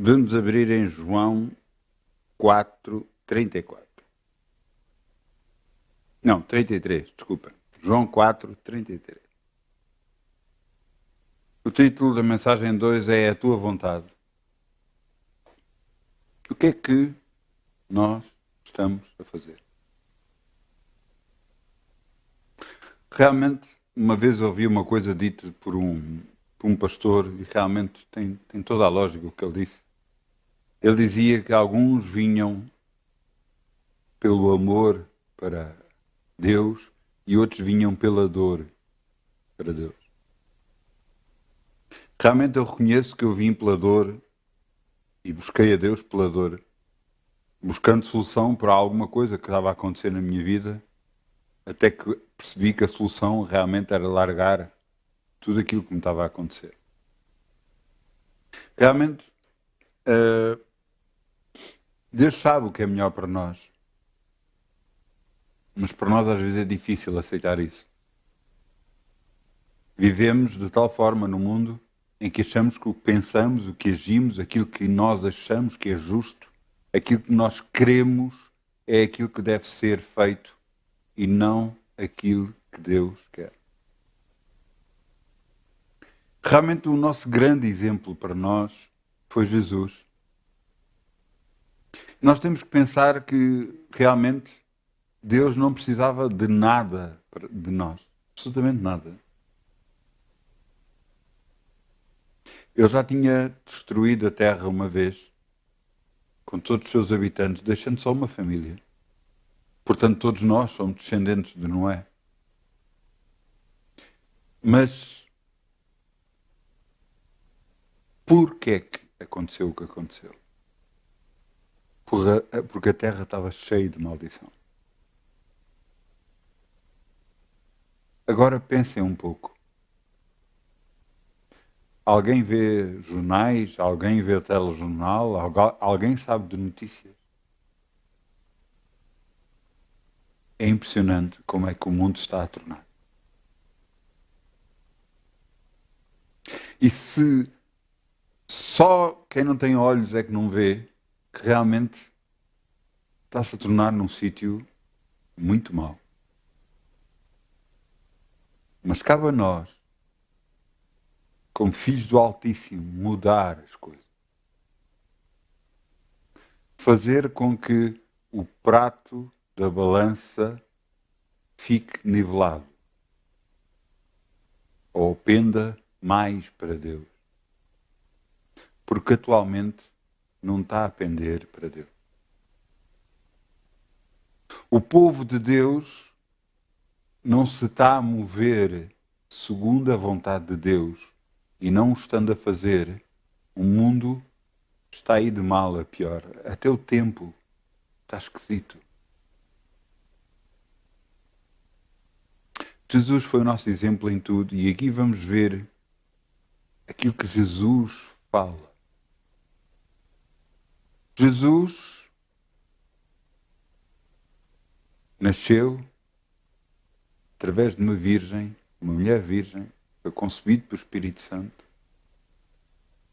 Vamos abrir em João 4:34. Não, 33, desculpa. João 4:33. O título da mensagem 2 é A Tua Vontade. O que é que nós estamos a fazer? Realmente, uma vez ouvi uma coisa dita por um pastor e realmente tem toda a lógica o que ele disse. Ele dizia que alguns vinham pelo amor para Deus e outros vinham pela dor para Deus. Realmente eu reconheço que eu vim pela dor e busquei a Deus pela dor, buscando solução para alguma coisa que estava a acontecer na minha vida, até que percebi que a solução realmente era largar tudo aquilo que me estava a acontecer. Realmente, Deus sabe o que é melhor para nós, mas para nós às vezes é difícil aceitar isso. Vivemos de tal forma no mundo em que achamos que o que pensamos, o que agimos, aquilo que nós achamos que é justo, aquilo que nós queremos é aquilo que deve ser feito e não aquilo que Deus quer. Realmente o nosso grande exemplo para nós foi Jesus. Nós temos que pensar que realmente Deus não precisava de nada de nós, absolutamente nada. Ele já tinha destruído a terra uma vez, com todos os seus habitantes, deixando só uma família. Portanto, todos nós somos descendentes de Noé. Mas por que é que aconteceu o que aconteceu? Porque a terra estava cheia de maldição. Agora pensem um pouco. Alguém vê jornais? Alguém vê telejornal? Alguém sabe de notícias? É impressionante como é que o mundo está a tornar. E se só quem não tem olhos é que não vê, que realmente está-se a tornar num sítio muito mau. Mas cabe a nós, como filhos do Altíssimo, mudar as coisas. Fazer com que o prato da balança fique nivelado. Ou penda mais para Deus. Porque atualmente não está a pender para Deus. O povo de Deus não se está a mover segundo a vontade de Deus e não o estando a fazer, o mundo está aí de mal a pior. Até o tempo está esquisito. Jesus foi o nosso exemplo em tudo e aqui vamos ver aquilo que Jesus fala. Jesus nasceu através de uma virgem, uma mulher virgem, foi concebido pelo Espírito Santo,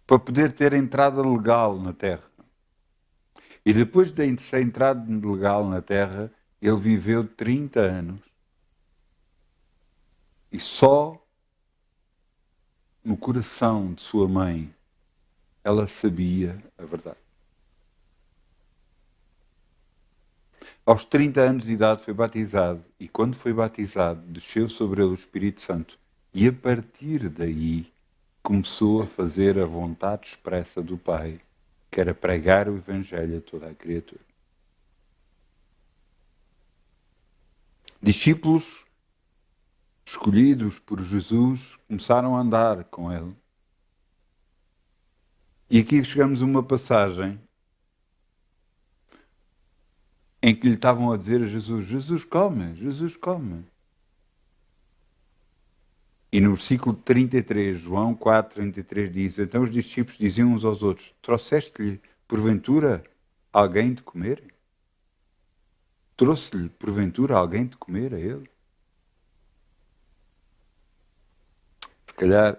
para poder ter entrada legal na Terra. E depois de ser entrado legal na Terra, ele viveu 30 anos. E só no coração de sua mãe ela sabia a verdade. Aos 30 anos de idade foi batizado, e quando foi batizado, desceu sobre ele o Espírito Santo, e a partir daí começou a fazer a vontade expressa do Pai, que era pregar o Evangelho a toda a criatura. Discípulos escolhidos por Jesus começaram a andar com ele. E aqui chegamos a uma passagem em que lhe estavam a dizer a Jesus: Jesus come, Jesus come. E no versículo 33, João 4:33 diz: então os discípulos diziam uns aos outros: trouxeste-lhe, porventura, alguém de comer? Trouxe-lhe, porventura, alguém de comer a ele? Se calhar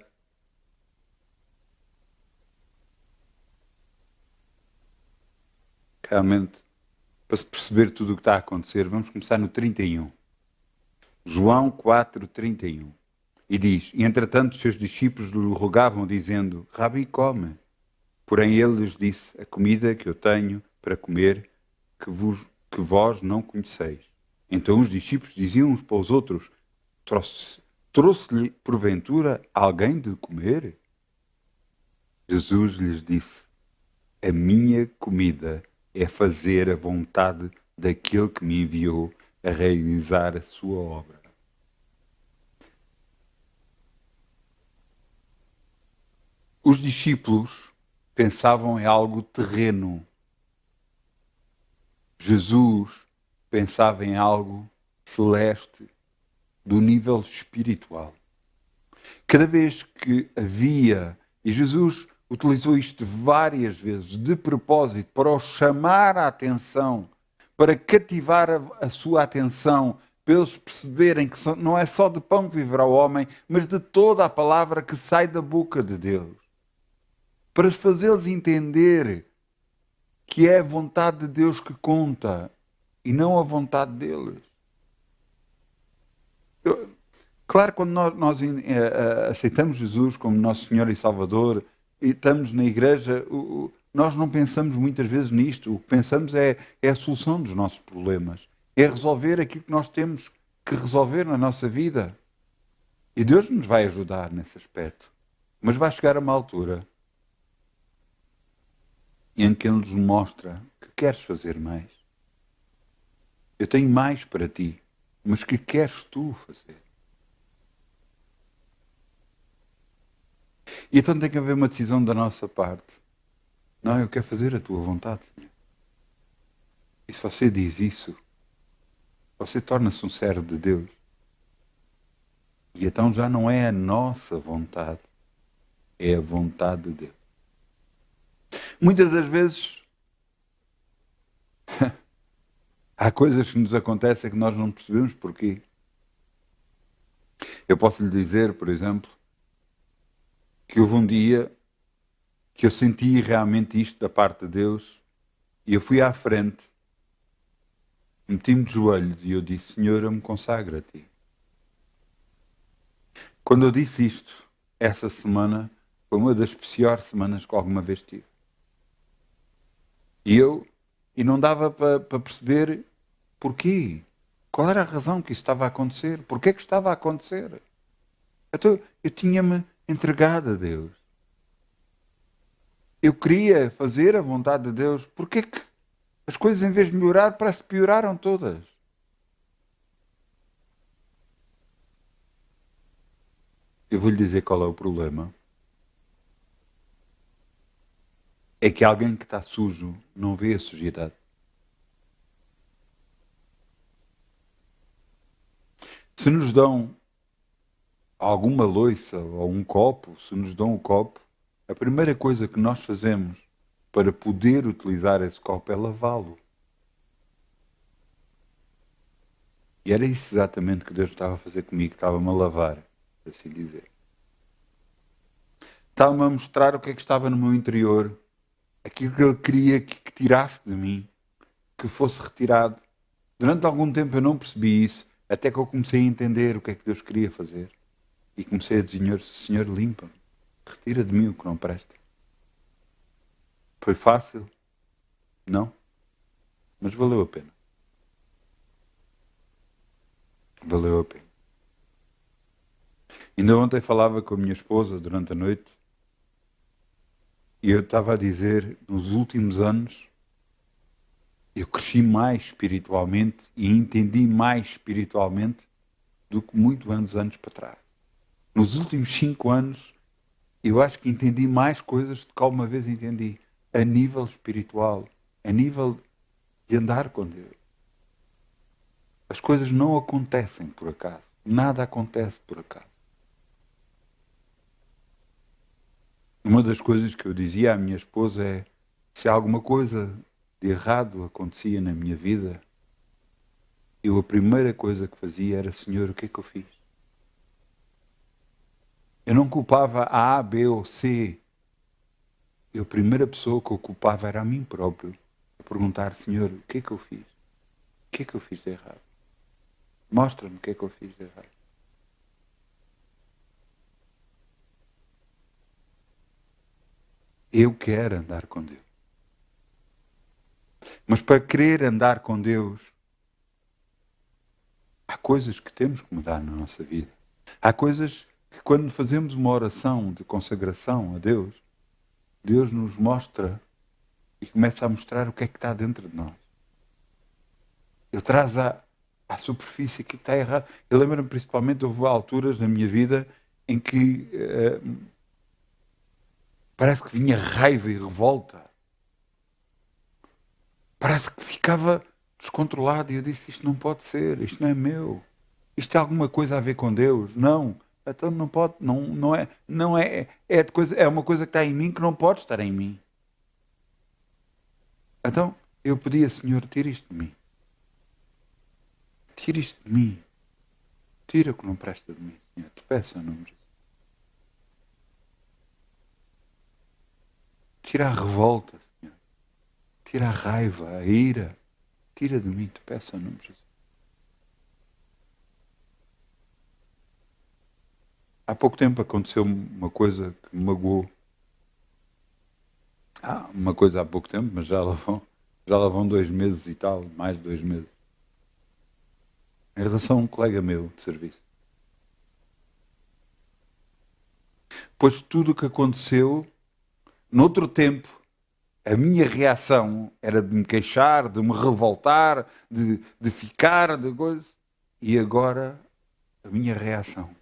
realmente, para se perceber tudo o que está a acontecer, vamos começar no 31. João 4, 31. E diz: E entretanto os seus discípulos lhe rogavam, dizendo: Rabi, come. Porém ele lhes disse: A comida que eu tenho para comer, que vós não conheceis. Então os discípulos diziam uns para os outros: Trouxe-lhe porventura alguém de comer? Jesus lhes disse: A minha comida é fazer a vontade daquele que me enviou a realizar a sua obra. Os discípulos pensavam em algo terreno. Jesus pensava em algo celeste, do nível espiritual. Cada vez que havia, e Jesus utilizou isto várias vezes, de propósito, para os chamar a atenção, para cativar a sua atenção, para eles perceberem que não é só de pão que viverá o homem, mas de toda a palavra que sai da boca de Deus. Para fazê-los entender que é a vontade de Deus que conta e não a vontade deles. Claro, quando nós aceitamos Jesus como nosso Senhor e Salvador e estamos na igreja, nós não pensamos muitas vezes nisto. O que pensamos é a solução dos nossos problemas. É resolver aquilo que nós temos que resolver na nossa vida. E Deus nos vai ajudar nesse aspecto. Mas vai chegar a uma altura em que Ele nos mostra que queres fazer mais. Eu tenho mais para ti, mas que queres tu fazer? E então tem que haver uma decisão da nossa parte. Não, eu quero fazer a tua vontade, Senhor. E se você diz isso, você torna-se um servo de Deus. E então já não é a nossa vontade, é a vontade de Deus. Muitas das vezes há coisas que nos acontecem que nós não percebemos porquê. Eu posso lhe dizer, por exemplo, que houve um dia que eu senti realmente isto da parte de Deus e eu fui à frente, meti-me de joelhos e eu disse: Senhor, eu me consagro a Ti. Quando eu disse isto, essa semana foi uma das piores semanas que alguma vez tive. E não dava para perceber porquê. Qual era a razão que isso estava a acontecer? Porquê que estava a acontecer? Então, eu tinha-me entregado a Deus. Eu queria fazer a vontade de Deus. Porquê que as coisas, em vez de melhorar, parece que pioraram todas? Eu vou-lhe dizer qual é o problema. É que alguém que está sujo não vê a sujidade. Se nos dão alguma louça ou um copo, se nos dão um copo, a primeira coisa que nós fazemos para poder utilizar esse copo é lavá-lo. E era isso exatamente que Deus estava a fazer comigo, estava-me a lavar, por assim dizer. Estava-me a mostrar o que é que estava no meu interior, aquilo que Ele queria que tirasse de mim, que fosse retirado. Durante algum tempo eu não percebi isso, até que eu comecei a entender o que é que Deus queria fazer. E comecei a dizer: Senhor, limpa-me, retira de mim o que não presta. Foi fácil? Não. Mas valeu a pena. Valeu a pena. Ainda ontem falava com a minha esposa durante a noite e eu estava a dizer, nos últimos anos, eu cresci mais espiritualmente e entendi mais espiritualmente do que muitos anos para trás. Nos últimos 5 anos, eu acho que entendi mais coisas do que alguma vez entendi. A nível espiritual, a nível de andar com Deus. As coisas não acontecem por acaso. Nada acontece por acaso. Uma das coisas que eu dizia à minha esposa é: se alguma coisa de errado acontecia na minha vida, a primeira coisa que fazia era: Senhor, o que é que eu fiz? Eu não culpava a A, B ou C. A primeira pessoa que eu culpava era a mim próprio. a perguntar: Senhor, o que é que eu fiz? O que é que eu fiz de errado? Mostra-me o que é que eu fiz de errado. Eu quero andar com Deus. Mas para querer andar com Deus, há coisas que temos que mudar na nossa vida. Há coisas que, quando fazemos uma oração de consagração a Deus, Deus nos mostra e começa a mostrar o que é que está dentro de nós. Ele traz à superfície aquilo que está errado. Eu lembro-me principalmente, houve alturas na minha vida em que parece que vinha raiva e revolta. Parece que ficava descontrolado e eu disse: isto não pode ser, isto não é meu. Isto tem alguma coisa a ver com Deus? Não. Então não pode, é uma coisa que está em mim que não pode estar em mim. Então eu pedia: Senhor, tira isto de mim. Tira isto de mim. Tira o que não presta de mim, Senhor. Te peço em nome de Jesus. Tira a revolta, Senhor. Tira a raiva, a ira. Tira de mim, te peço em nome de Jesus. Há pouco tempo aconteceu uma coisa que me magoou. Uma coisa há pouco tempo, mas já lá vão 2 meses e tal, mais de 2 meses. Em relação a um colega meu de serviço. Pois tudo o que aconteceu, noutro tempo, a minha reação era de me queixar, de me revoltar, de ficar, de coisa. E agora, a minha reação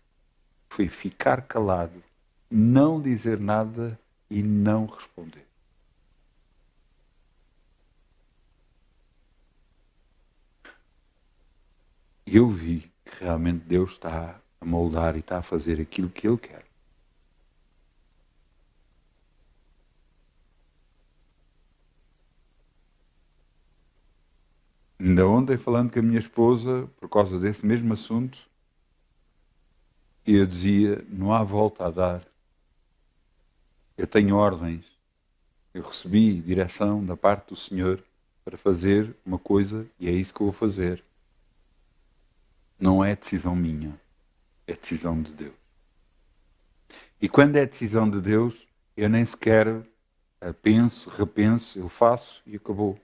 foi ficar calado, não dizer nada e não responder. E eu vi que realmente Deus está a moldar e está a fazer aquilo que Ele quer. Ainda ontem, falando com a minha esposa, por causa desse mesmo assunto, eu dizia: não há volta a dar. Eu tenho ordens. Eu recebi direção da parte do Senhor para fazer uma coisa e é isso que eu vou fazer. Não é decisão minha, é decisão de Deus. E quando é decisão de Deus, eu nem sequer penso, repenso, eu faço e acabou.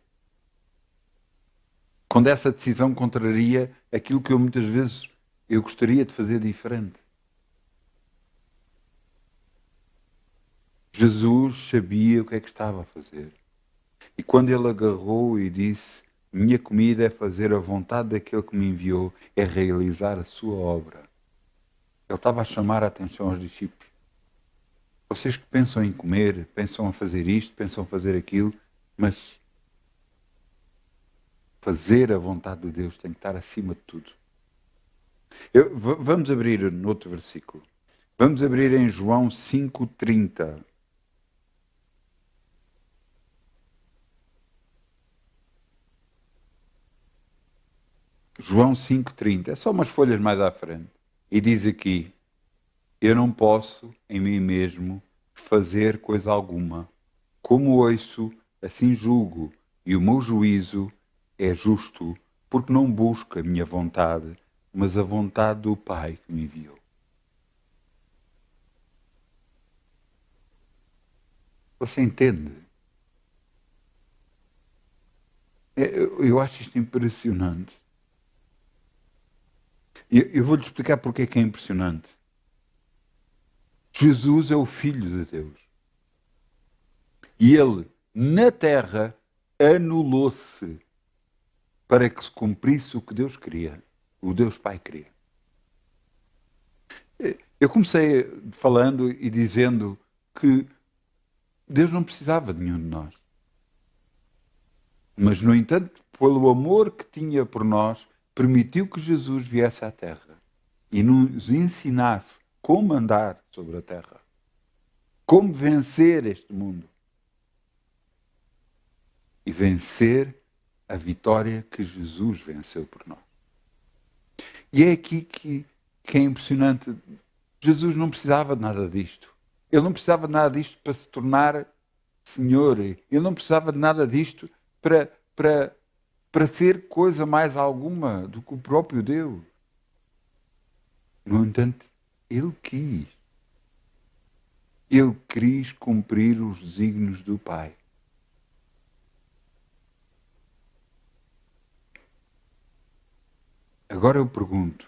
Quando essa decisão contraria aquilo que eu muitas vezes eu gostaria de fazer diferente. Jesus sabia o que é que estava a fazer. E quando ele agarrou e disse: minha comida é fazer a vontade daquele que me enviou, é realizar a sua obra. Ele estava a chamar a atenção aos discípulos. Vocês que pensam em comer, pensam a fazer isto, pensam a fazer aquilo, mas fazer a vontade de Deus tem que estar acima de tudo. Vamos abrir no outro versículo. Vamos abrir em João 5,30. João 5,30. É só umas folhas mais à frente. E diz aqui: eu não posso em mim mesmo fazer coisa alguma. Como ouço, assim julgo, e o meu juízo é justo, porque não busco a minha vontade, mas a vontade do Pai que me enviou. Você entende? Eu acho isto impressionante. Eu vou-lhe explicar porque é que é impressionante. Jesus é o Filho de Deus. E Ele, na terra, anulou-se para que se cumprisse o que Deus queria, o Deus Pai queria. Eu comecei falando e dizendo que Deus não precisava de nenhum de nós. Mas, no entanto, pelo amor que tinha por nós, permitiu que Jesus viesse à Terra e nos ensinasse como andar sobre a Terra, como vencer este mundo e vencer a vitória que Jesus venceu por nós. E é aqui que é impressionante. Jesus não precisava de nada disto. Ele não precisava de nada disto para se tornar Senhor. Ele não precisava de nada disto para ser coisa mais alguma do que o próprio Deus. No entanto, ele quis. Ele quis cumprir os desígnios do Pai. Agora eu pergunto,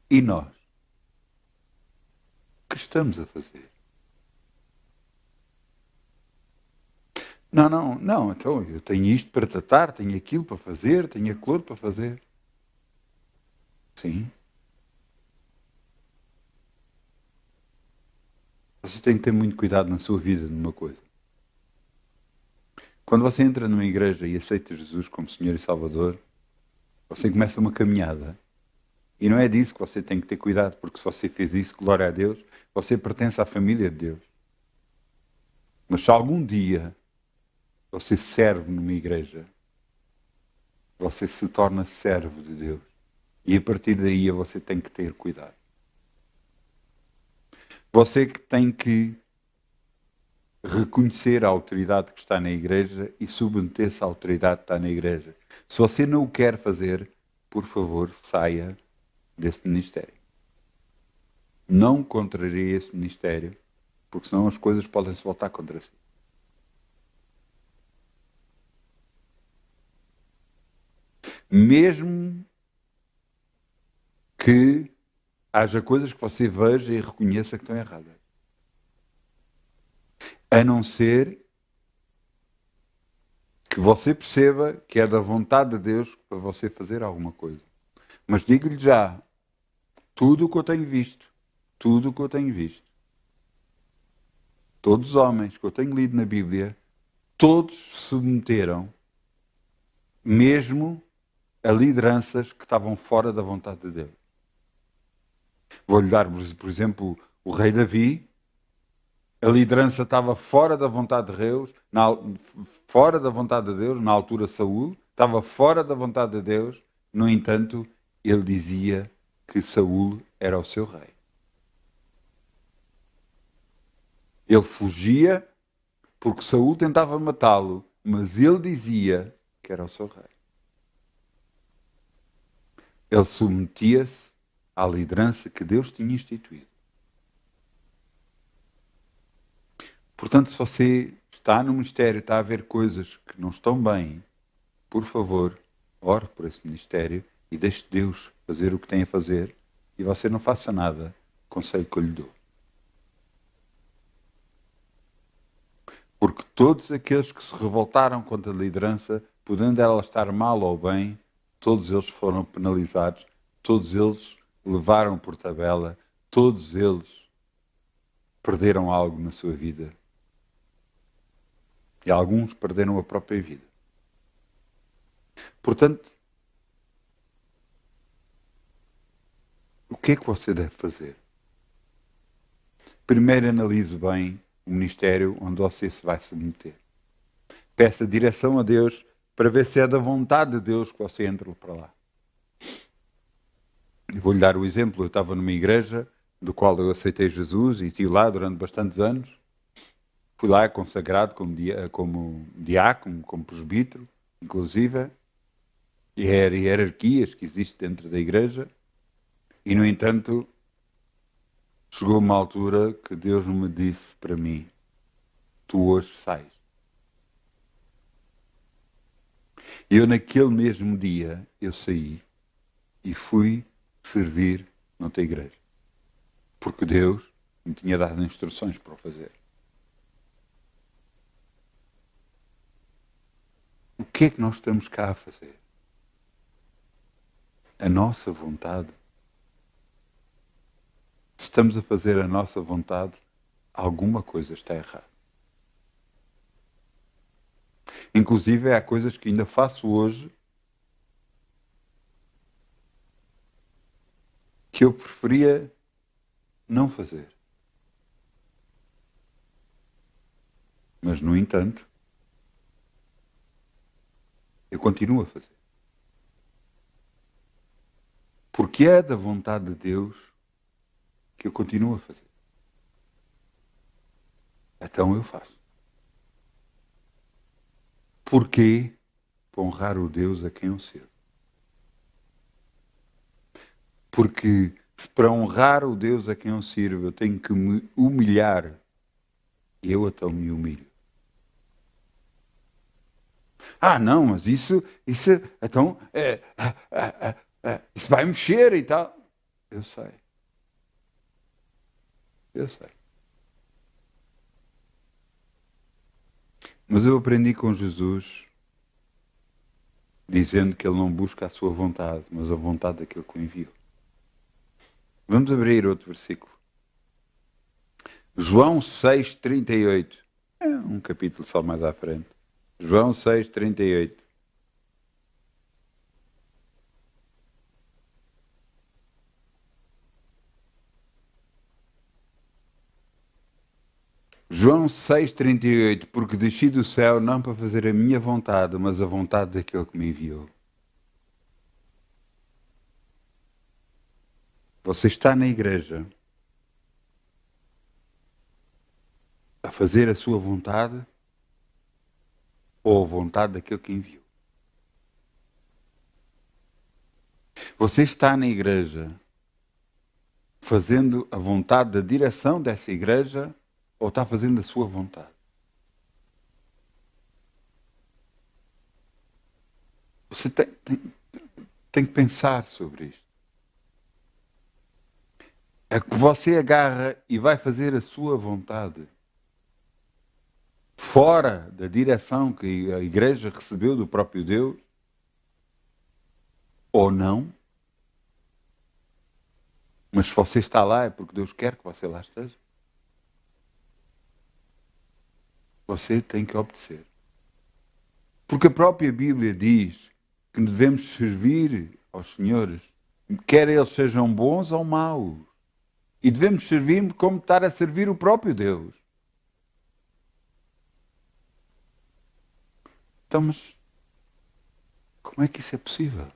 e nós? O que estamos a fazer? Não, então eu tenho isto para tratar, tenho aquilo para fazer, tenho aquilo outro para fazer. Sim. Você tem que ter muito cuidado na sua vida numa coisa. Quando você entra numa igreja e aceita Jesus como Senhor e Salvador, você começa uma caminhada. E não é disso que você tem que ter cuidado, porque se você fez isso, glória a Deus, você pertence à família de Deus. Mas se algum dia você serve numa igreja, você se torna servo de Deus. E a partir daí você tem que ter cuidado. Você que tem que reconhecer a autoridade que está na igreja e submeter-se à autoridade que está na igreja. Se você não o quer fazer, por favor, saia desse ministério. Não contrarie esse ministério, porque senão as coisas podem se voltar contra si. Mesmo que haja coisas que você veja e reconheça que estão erradas. A não ser que você perceba que é da vontade de Deus para você fazer alguma coisa. Mas digo-lhe já, tudo o que eu tenho visto, tudo o que eu tenho visto, todos os homens que eu tenho lido na Bíblia, todos se submeteram, mesmo a lideranças que estavam fora da vontade de Deus. Vou-lhe dar, por exemplo, o rei Davi. A liderança estava fora da vontade de Deus, fora da vontade de Deus, na altura Saúl, estava fora da vontade de Deus, no entanto, ele dizia que Saúl era o seu rei. Ele fugia porque Saúl tentava matá-lo, mas ele dizia que era o seu rei. Ele submetia-se à liderança que Deus tinha instituído. Portanto, se você está no ministério, está a ver coisas que não estão bem, por favor, ore por esse ministério e deixe Deus fazer o que tem a fazer e você não faça nada, conselho que eu lhe dou. Porque todos aqueles que se revoltaram contra a liderança, podendo ela estar mal ou bem, todos eles foram penalizados, todos eles levaram por tabela, todos eles perderam algo na sua vida. E alguns perderam a própria vida. Portanto, o que é que você deve fazer? Primeiro analise bem o ministério onde você se vai submeter. Peça direção a Deus para ver se é da vontade de Deus que você entra para lá. Eu vou-lhe dar o exemplo. Eu estava numa igreja do qual eu aceitei Jesus e estive lá durante bastantes anos. Fui lá consagrado como diácono, como presbítero, inclusive, e hierarquias que existem dentro da igreja. E, no entanto, chegou uma altura que Deus me disse para mim: tu hoje sais. E eu, naquele mesmo dia, eu saí e fui servir noutra igreja. Porque Deus me tinha dado instruções para o fazer. O que é que nós estamos cá a fazer? A nossa vontade. Se estamos a fazer a nossa vontade, alguma coisa está errada. Inclusive, há coisas que ainda faço hoje que eu preferia não fazer. Mas, no entanto, eu continuo a fazer. Porque é da vontade de Deus que eu continuo a fazer. Então eu faço. Porquê? Para honrar o Deus a quem eu sirvo. Porque para honrar o Deus a quem eu sirvo, eu tenho que me humilhar. E eu então me humilho. Não, mas isso então, isso vai mexer e tal. Eu sei. Mas eu aprendi com Jesus, dizendo que ele não busca a sua vontade, mas a vontade daquele que o enviou. Vamos abrir outro versículo. João 6,38. É um capítulo só mais à frente. João 6,38. João 6,38. Porque desci do céu não para fazer a minha vontade, mas a vontade daquele que me enviou. Você está na igreja a fazer a sua vontade ou a vontade daquele que enviou? Você está na igreja fazendo a vontade da direção dessa igreja ou está fazendo a sua vontade? Você tem que pensar sobre isto. É que você agarra e vai fazer a sua vontade fora da direção que a igreja recebeu do próprio Deus ou não, mas se você está lá é porque Deus quer que você lá esteja. Você tem que obedecer. Porque a própria Bíblia diz que devemos servir aos senhores, quer eles sejam bons ou maus. E devemos servir como estar a servir o próprio Deus. Então, mas como é que isso é possível?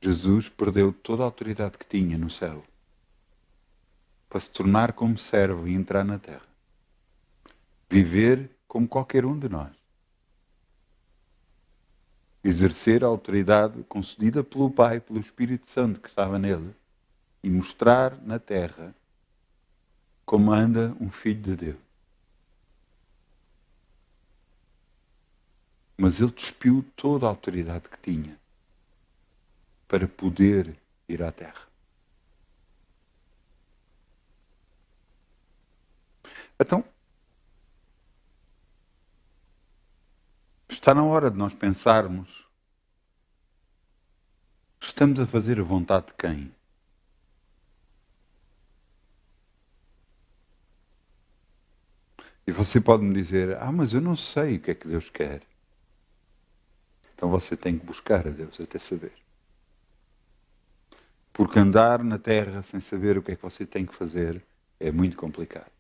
Jesus perdeu toda a autoridade que tinha no céu para se tornar como servo e entrar na terra. Viver como qualquer um de nós. Exercer a autoridade concedida pelo Pai, pelo Espírito Santo que estava nele e mostrar na terra como anda um filho de Deus. Mas ele despiu toda a autoridade que tinha para poder ir à terra. Então, está na hora de nós pensarmos: estamos a fazer a vontade de quem? E você pode me dizer: mas eu não sei o que é que Deus quer. Então você tem que buscar a Deus até saber. Porque andar na terra sem saber o que é que você tem que fazer é muito complicado.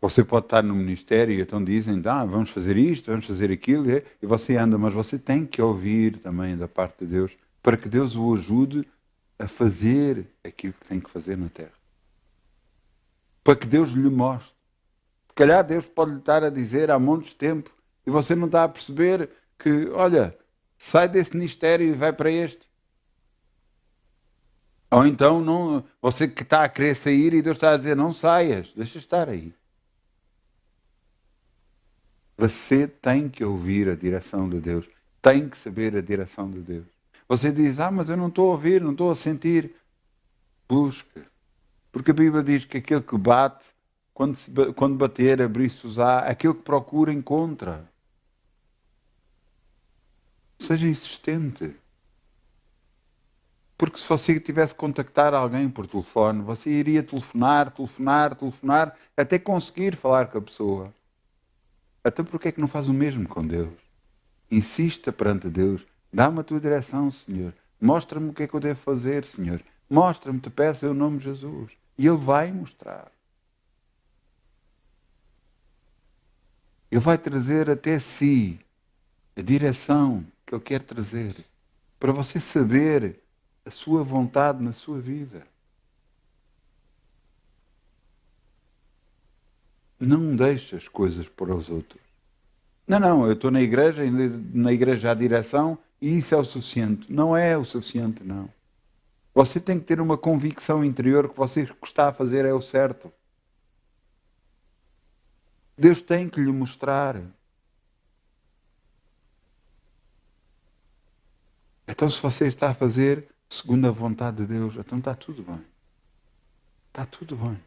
Você pode estar no ministério e então dizem: vamos fazer isto, vamos fazer aquilo, e você anda, mas você tem que ouvir também da parte de Deus para que Deus o ajude a fazer aquilo que tem que fazer na terra. Para que Deus lhe mostre. Se calhar Deus pode lhe estar a dizer há montes de tempo e você não está a perceber que, olha, sai desse ministério e vai para este. Ou então não, você que está a querer sair e Deus está a dizer: não saias, deixa estar aí. Você tem que ouvir a direção de Deus. Tem que saber a direção de Deus. Você diz: mas eu não estou a ouvir, não estou a sentir. Busca. Porque a Bíblia diz que aquele que bate, quando bater, abrir-se-á, aquele que procura, encontra. Seja insistente. Porque se você tivesse que contactar alguém por telefone, você iria telefonar, até conseguir falar com a pessoa. Até porque é que não faz o mesmo com Deus? Insista perante Deus. Dá-me a tua direção, Senhor. Mostra-me o que é que eu devo fazer, Senhor. Mostra-me, te peço em nome de Jesus. E Ele vai mostrar. Ele vai trazer até si a direção que Ele quer trazer. Para você saber a sua vontade na sua vida. Não deixe as coisas para os outros. Não, eu estou na igreja há direção e isso é o suficiente. Não é o suficiente, não. Você tem que ter uma convicção interior que você que está a fazer é o certo. Deus tem que lhe mostrar. Então, se você está a fazer segundo a vontade de Deus, então está tudo bem. Está tudo bem.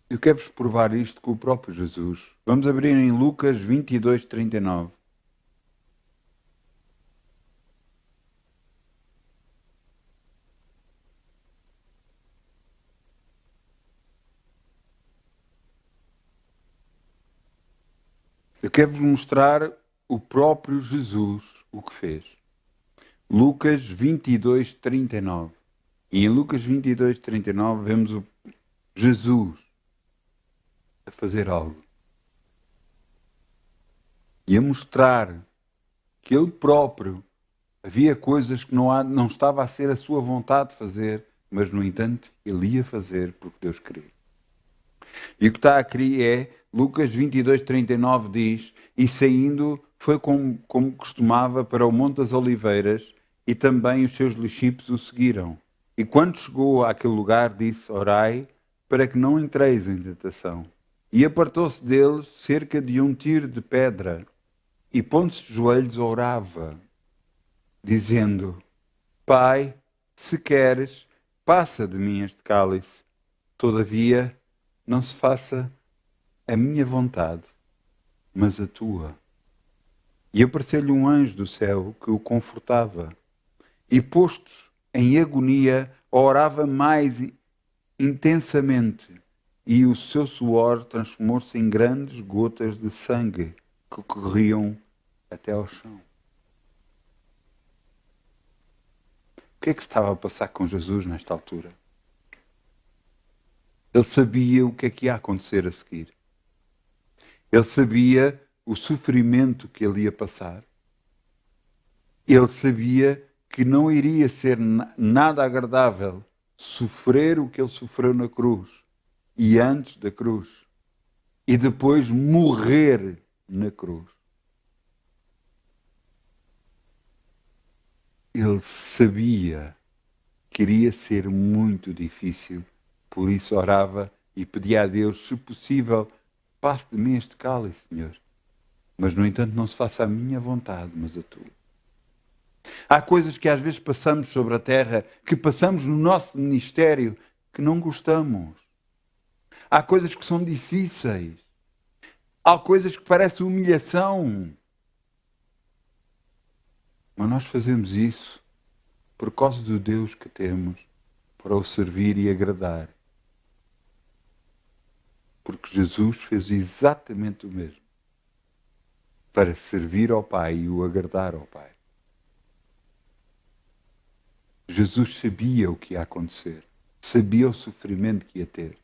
Eu quero-vos provar isto com o próprio Jesus. Vamos abrir em Lucas 22, 39. Eu quero-vos mostrar o próprio Jesus, o que fez. Lucas 22, 39. E em Lucas 22, 39 vemos o Jesus a fazer algo. E a mostrar que ele próprio havia coisas que não estava a ser a sua vontade de fazer, mas no entanto ele ia fazer porque Deus queria. E o que está aqui é, Lucas 22, 39 diz, e saindo foi como costumava para o Monte das Oliveiras, e também os seus discípulos o seguiram. E quando chegou àquele lugar, disse, orai, para que não entreis em tentação. E apartou-se deles cerca de um tiro de pedra, e pondo-se de joelhos orava, dizendo, Pai, se queres, passa de mim este cálice. Todavia, não se faça a minha vontade, mas a tua. E apareceu-lhe um anjo do céu que o confortava. E posto em agonia, orava mais intensamente, e o seu suor transformou-se em grandes gotas de sangue que corriam até ao chão. O que é que se estava a passar com Jesus nesta altura? Ele sabia o que é que ia acontecer a seguir. Ele sabia o sofrimento que ele ia passar. Ele sabia que não iria ser nada agradável sofrer o que ele sofreu na cruz e antes da cruz e depois morrer na cruz. Ele sabia que iria ser muito difícil, por isso orava e pedia a Deus, se possível, passe de mim este cálice, Senhor. Mas, no entanto, não se faça a minha vontade, mas a tua. Há coisas que às vezes passamos sobre a terra, que passamos no nosso ministério, que não gostamos. Há coisas que são difíceis. Há coisas que parecem humilhação. Mas nós fazemos isso por causa do Deus que temos para o servir e agradar. Porque Jesus fez exatamente o mesmo. Para servir ao Pai e o agradar ao Pai. Jesus sabia o que ia acontecer. Sabia o sofrimento que ia ter.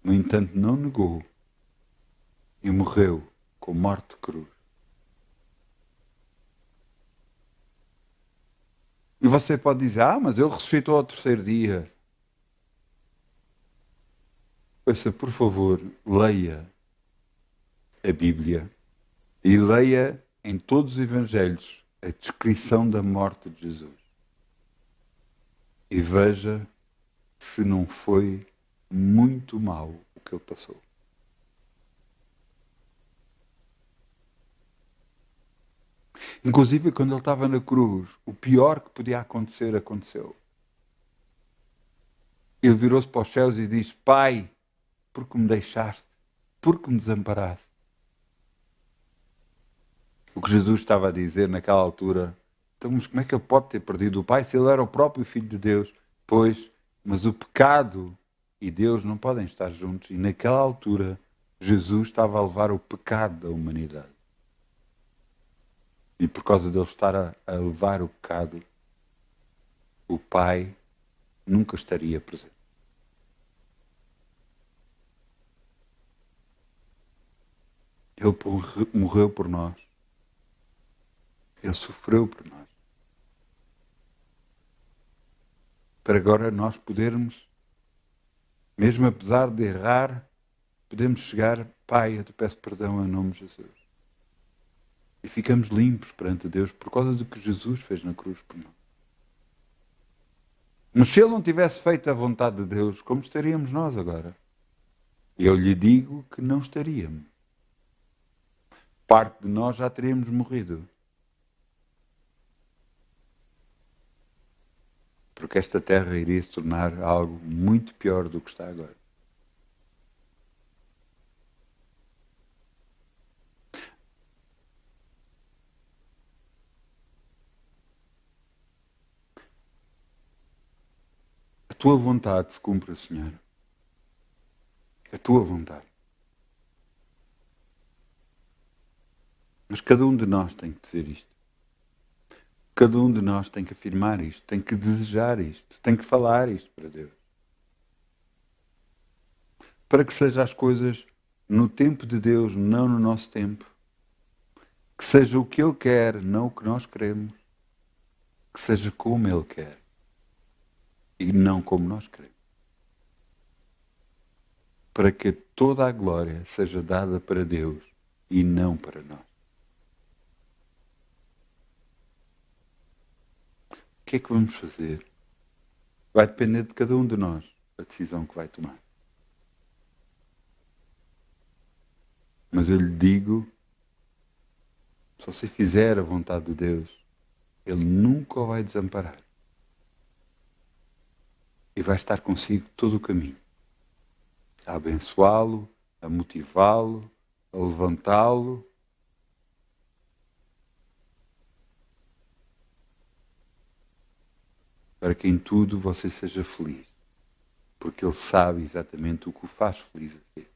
No entanto, não negou. E morreu com morte de cruz. E você pode dizer, mas ele ressuscitou ao terceiro dia. Ouça, por favor, leia a Bíblia e leia em todos os evangelhos a descrição da morte de Jesus. E veja se não foi muito mau o que ele passou. Inclusive, quando ele estava na cruz, o pior que podia acontecer, aconteceu. Ele virou-se para os céus e disse, Pai, por que me deixaste? Por que me desamparaste? O que Jesus estava a dizer naquela altura, então, mas como é que ele pode ter perdido o Pai se ele era o próprio Filho de Deus? Pois, mas o pecado e Deus não podem estar juntos. E naquela altura, Jesus estava a levar o pecado da humanidade. E por causa dele estar a levar o pecado, o Pai nunca estaria presente. Ele morreu por nós. Ele sofreu por nós. para agora nós podermos, mesmo apesar de errar, podemos chegar, Pai, eu te peço perdão em nome de Jesus. E ficamos limpos perante Deus por causa do que Jesus fez na cruz por nós. Mas se Ele não tivesse feito a vontade de Deus, como estaríamos nós agora? Eu lhe digo que não estaríamos. Parte de nós já teríamos morrido. Porque esta terra iria se tornar algo muito pior do que está agora. A tua vontade se cumpra, Senhor. A tua vontade. Mas cada um de nós tem que dizer isto. Cada um de nós tem que afirmar isto, tem que desejar isto, tem que falar isto para Deus. Para que sejam as coisas no tempo de Deus, não no nosso tempo. Que seja o que Ele quer, não o que nós queremos. Que seja como Ele quer e não como nós queremos. Para que toda a glória seja dada para Deus e não para nós. O que é que vamos fazer? Vai depender de cada um de nós a decisão que vai tomar. Mas eu lhe digo, se você fizer a vontade de Deus, Ele nunca o vai desamparar. E vai estar consigo todo o caminho. A abençoá-lo, a motivá-lo, a levantá-lo. Para que em tudo você seja feliz. Porque Ele sabe exatamente o que o faz feliz a ser.